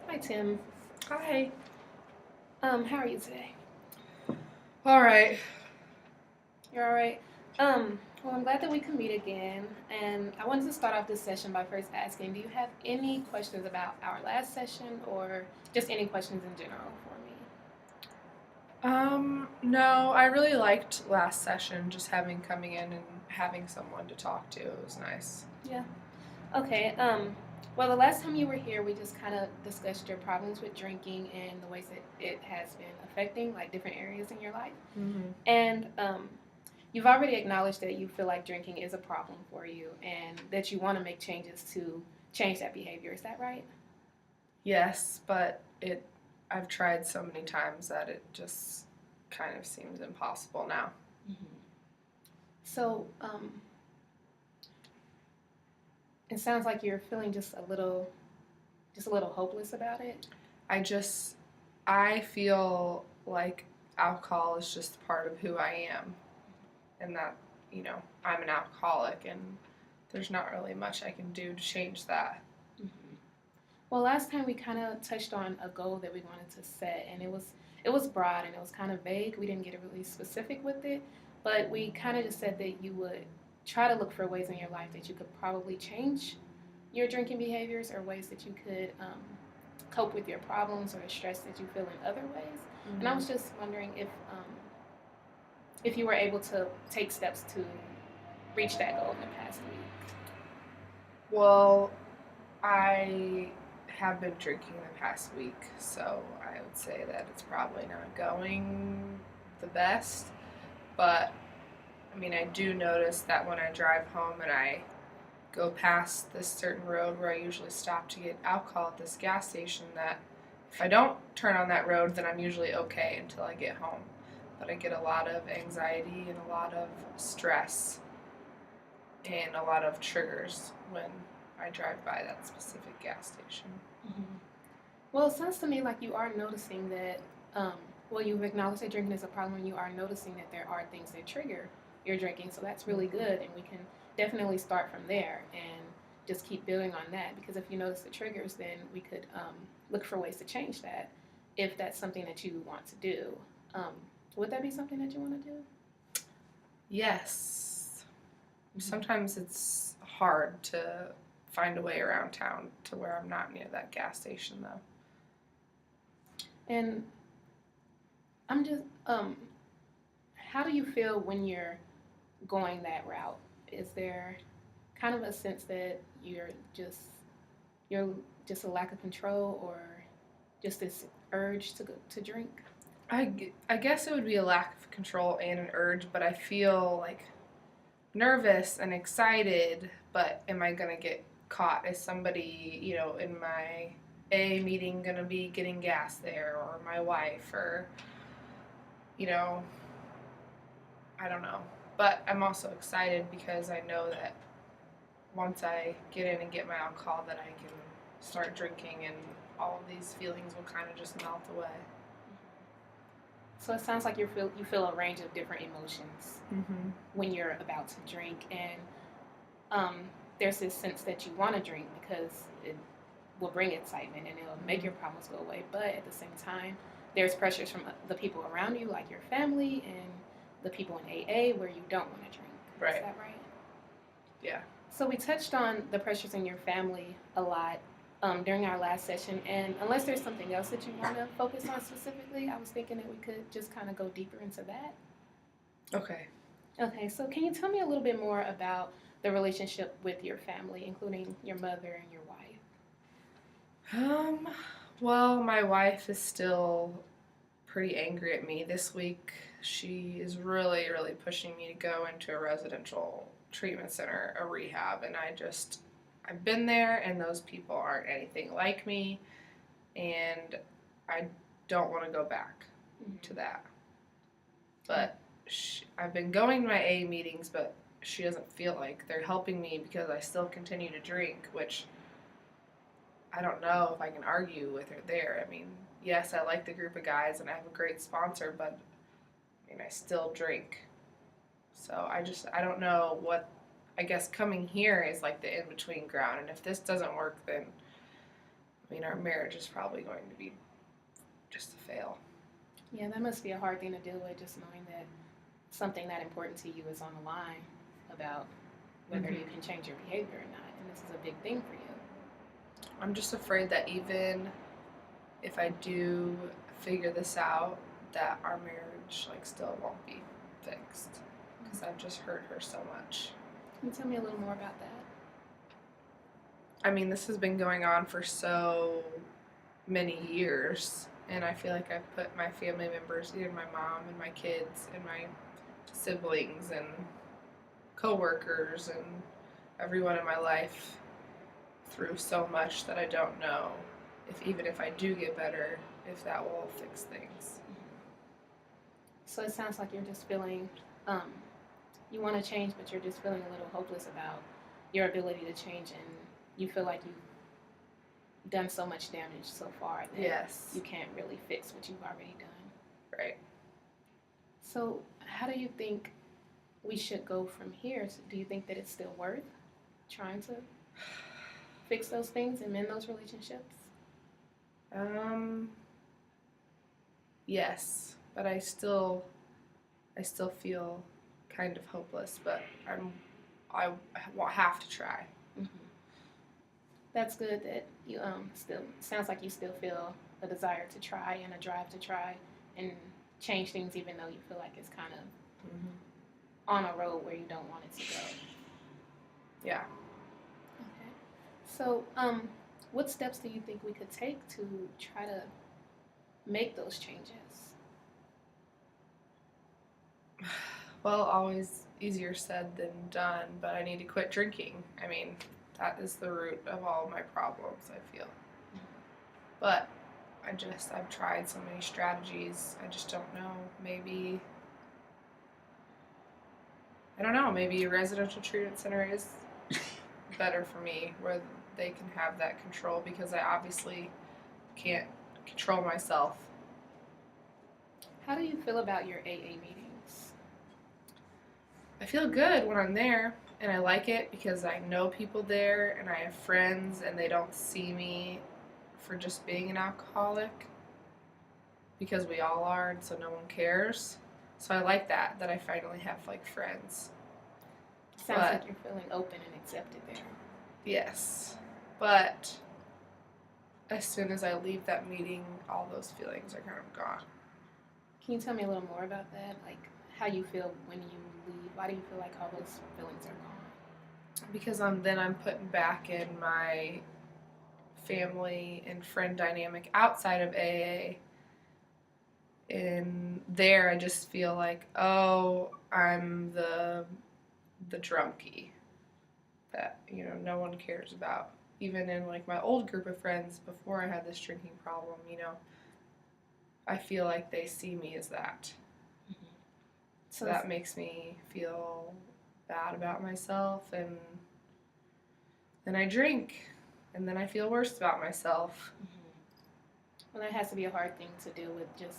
Hi, Tim. Hi. How are you today? All right. You're all right. Well, I'm glad that we could meet again. And I wanted to start off this session by first asking, do you have any questions about our last session or just any questions in general for me? No, I really liked last session, just having coming in and having someone to talk to. It was nice. Yeah. Okay. Well, the last time you were here, we just kind of discussed your problems with drinking and the ways that it has been affecting like different areas in your life. Mm-hmm. And you've already acknowledged that you feel like drinking is a problem for you and that you want to make changes to change that behavior. Is that right? Yes, but I've tried so many times that it just kind of seems impossible now. Mm-hmm. So it sounds like you're feeling just a little hopeless about it. I just, I feel like alcohol is just part of who I am, and that, I'm an alcoholic, and there's not really much I can do to change that. Mm-hmm. Well, last time we kind of touched on a goal that we wanted to set, and it was broad and it was kind of vague. We didn't get really specific with it, but we kind of just said that you would try to look for ways in your life that you could probably change your drinking behaviors or ways that you could cope with your problems or the stress that you feel in other ways. And I Mm-hmm. was just wondering if you were able to take steps to reach that goal in the past week. Well, I have been drinking the past week, so I would say that it's probably not going the best. But I mean, I do notice that when I drive home and I go past this certain road where I usually stop to get alcohol at this gas station, that if I don't turn on that road, then I'm usually okay until I get home. But I get a lot of anxiety and a lot of stress and a lot of triggers when I drive by that specific gas station. Mm-hmm. Well, it sounds to me like you are noticing that, um, well, you've acknowledged that drinking is a problem and you are noticing that there are things that trigger your drinking. So that's really Mm-hmm. good. And we can definitely start from there and just keep building on that. Because if you notice the triggers, then we could look for ways to change that if that's something that you want to do. Um, would that be something that you want to do? Yes. Mm-hmm. Sometimes it's hard to find a way around town to where I'm not near that gas station, though. And I'm just, how do you feel when you're going that route? Is there kind of a sense that you're just a lack of control or just this urge to drink? I guess it would be a lack of control and an urge, but I feel like nervous and excited. But am I going to get caught? Is somebody, in my A meeting going to be getting gas there, or my wife, or, you know, I don't know. But I'm also excited because I know that once I get in and get my alcohol, that I can start drinking and all of these feelings will kind of just melt away. So it sounds like you feel a range of different emotions Mm-hmm. when you're about to drink, and um, there's this sense that you want to drink because it will bring excitement and it'll make Mm-hmm. your problems go away. But at the same time, there's pressures from the people around you, like your family and the people in AA, where you don't want to drink. Is Right. that right? Yeah. So we touched on the pressures in your family a lot during our last session, and unless there's something else that you want to focus on specifically, I was thinking that we could just kind of go deeper into that. Okay. Okay, so can you tell me a little bit more about the relationship with your family, including your mother and your wife? Um, well, my wife is still pretty angry at me this week. She is really, really pushing me to go into a residential treatment center, a rehab, and I've been there, and those people aren't anything like me, and I don't want to go back to Mm-hmm. that. But I've been going to my A meetings, but she doesn't feel like they're helping me because I still continue to drink, which I don't know if I can argue with her there. I mean, yes, I like the group of guys and I have a great sponsor, but I mean, I still drink. So I don't know what, I guess coming here is like the in between ground. And if this doesn't work, then I mean, our marriage is probably going to be just a fail. Yeah, that must be a hard thing to deal with, just knowing that something that important to you is on the line about whether you can change your behavior or not. And this is a big thing for you. I'm just afraid that even if I do figure this out, that our marriage like still won't be fixed because I've just hurt her so much. Can you tell me a little more about that? I mean, this has been going on for so many years, and I feel like I've put my family members, either my mom and my kids and my siblings and coworkers and everyone in my life through so much that I don't know if even if I do get better, if that will fix things. So it sounds like you're just feeling, um, you want to change, but you're just feeling a little hopeless about your ability to change, and you feel like you've done so much damage so far that Yes. you can't really fix what you've already done. Right. So how do you think we should go from here? So do you think that it's still worth trying to fix those things and mend those relationships? Yes, but I still feel kind of hopeless, but I have to try. Mm-hmm. That's good that you still sounds like you still feel a desire to try and a drive to try and change things, even though you feel like it's kind of on a road where you don't want it to go. Yeah. Okay. So, what steps do you think we could take to try to make those changes? Well, always easier said than done, but I need to quit drinking. I mean, that is the root of all of my problems, I feel. But I've tried so many strategies. I just don't know. Maybe, I don't know, maybe a residential treatment center is better for me where they can have that control because I obviously can't control myself. How do you feel about your AA meetings? I feel good when I'm there, and I like it because I know people there and I have friends and they don't see me for just being an alcoholic because we all are, and so no one cares. So I like that I finally have like friends. Sounds like you're feeling open and accepted there. Yes, but as soon as I leave that meeting, all those feelings are kind of gone. Can you tell me a little more about that? Like how you feel when you leave? Why do you feel like all those feelings are gone? Because I'm putting back in my family and friend dynamic outside of AA. And there I just feel like, oh, I'm the drunkie that, no one cares about. Even in like my old group of friends before I had this drinking problem, I feel like they see me as that. Mm-hmm. So that makes me feel bad about myself, and then I drink, and then I feel worse about myself. Mm-hmm. Well, that has to be a hard thing to deal with, just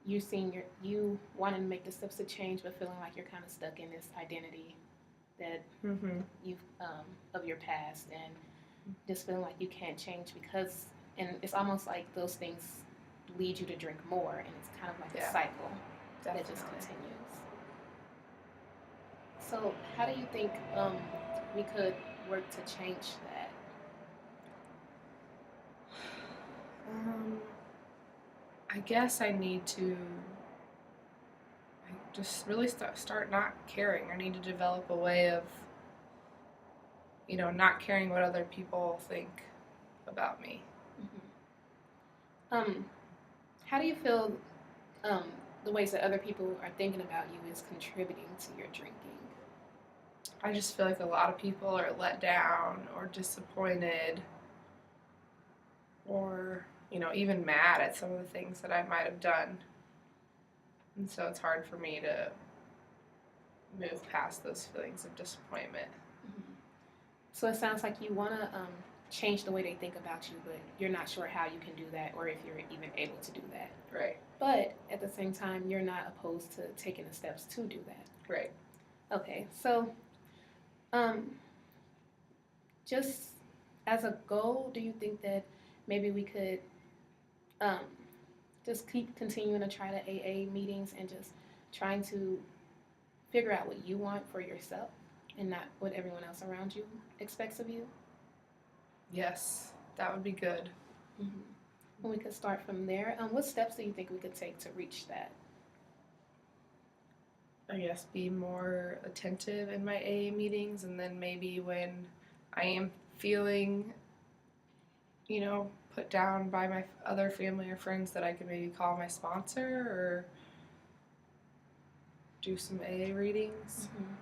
you wanting to make the steps to change, but feeling like you're kind of stuck in this identity that you've of your past, and just feeling like you can't change because, and it's almost like those things lead you to drink more, and it's kind of like a cycle that just continues. So, how do you think we could work to change that? I guess I need to just really start not caring. I need to develop a way of, not caring what other people think about me. Mm-hmm. How do you feel the ways that other people are thinking about you is contributing to your drinking? I just feel like a lot of people are let down or disappointed or, even mad at some of the things that I might have done. And so it's hard for me to move past those feelings of disappointment. Mm-hmm. So it sounds like you want to change the way they think about you, but you're not sure how you can do that or if you're even able to do that. Right. But at the same time, you're not opposed to taking the steps to do that. Right. Okay, so just as a goal, do you think that maybe we could um, just keep continuing to try the AA meetings and just trying to figure out what you want for yourself and not what everyone else around you expects of you. Yes, that would be good. Mm-hmm. And we could start from there. What steps do you think we could take to reach that? I guess be more attentive in my AA meetings, and then maybe when I am feeling, put down by my other family or friends, that I could maybe call my sponsor or do some AA readings. Mm-hmm.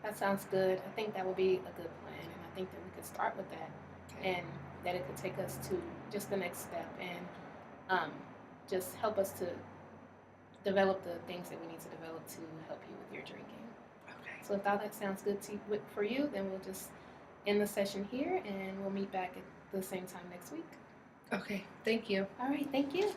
That sounds good. I think that would be a good plan, and I think that we could start with that, Okay. and that it could take us to just the next step and um, just help us to develop the things that we need to develop to help you with your drinking. Okay. So if all that sounds good for you, then we'll just end the session here, and we'll meet back at the same time next week. Okay. Thank you. All right, thank you.